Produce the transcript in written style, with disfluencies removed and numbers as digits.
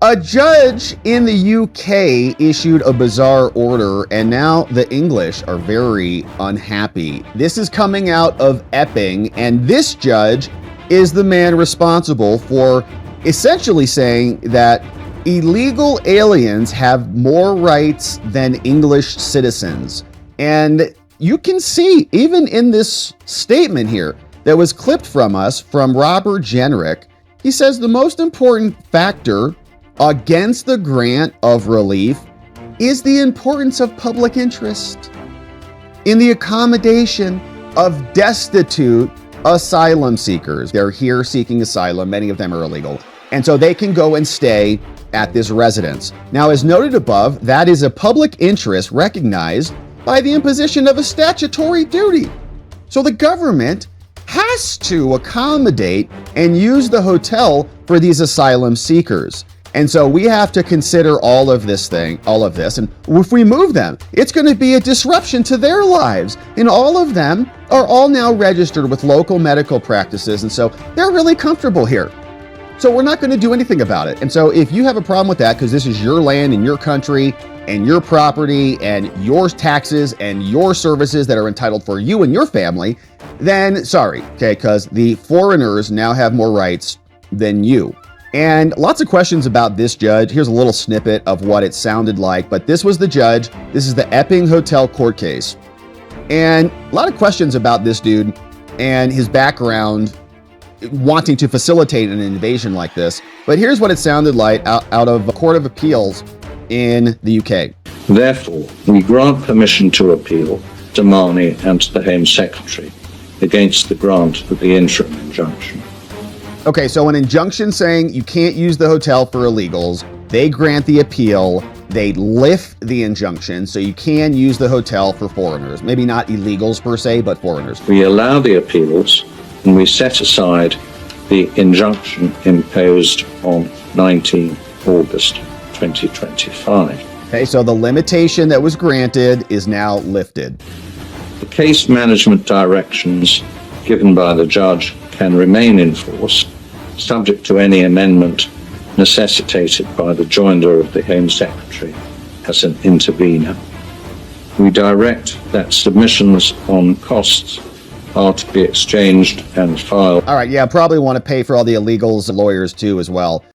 A judge in the UK issued a bizarre order, and now the English are very unhappy. This is coming out of Epping, and this judge is the man responsible for essentially saying that illegal aliens have more rights than English citizens. And you can see, even in this statement here that was clipped from us from Robert Jenrick, he says the most important factor against the grant of relief is the importance of public interest in the accommodation of destitute asylum seekers. They're here seeking asylum. Many of them are illegal. And so they can go and stay at this residence. Now, as noted above, that is a public interest recognized by the imposition of a statutory duty. So the government has to accommodate and use the hotel for these asylum seekers. And so we have to consider all of this. And if we move them, it's going to be a disruption to their lives. And all of them are all now registered with local medical practices. And so they're really comfortable here. So we're not going to do anything about it. And so if you have a problem with that, because this is your land and your country and your property and your taxes and your services that are entitled for you and your family, then sorry, okay, because the foreigners now have more rights than you. And lots of questions about this judge. Here's a little snippet of what it sounded like, but this was the judge. This is the Epping Hotel court case. And a lot of questions about this dude and his background wanting to facilitate an invasion like this. But here's what it sounded like out of a court of appeals in the UK. Therefore, we grant permission to appeal to Marnie and to the Home Secretary against the grant of the interim injunction. Okay, so an injunction saying you can't use the hotel for illegals. They grant the appeal. They lift the injunction, so you can use the hotel for foreigners. Maybe not illegals per se, but foreigners. We allow the appeals, and we set aside the injunction imposed on 19 August 2025. Okay, so the limitation that was granted is now lifted. The case management directions given by the judge can remain in force, subject to any amendment necessitated by the joinder of the Home Secretary as an intervener. We direct that submissions on costs are to be exchanged and filed. All right, yeah, probably want to pay for all the illegals and lawyers too as well.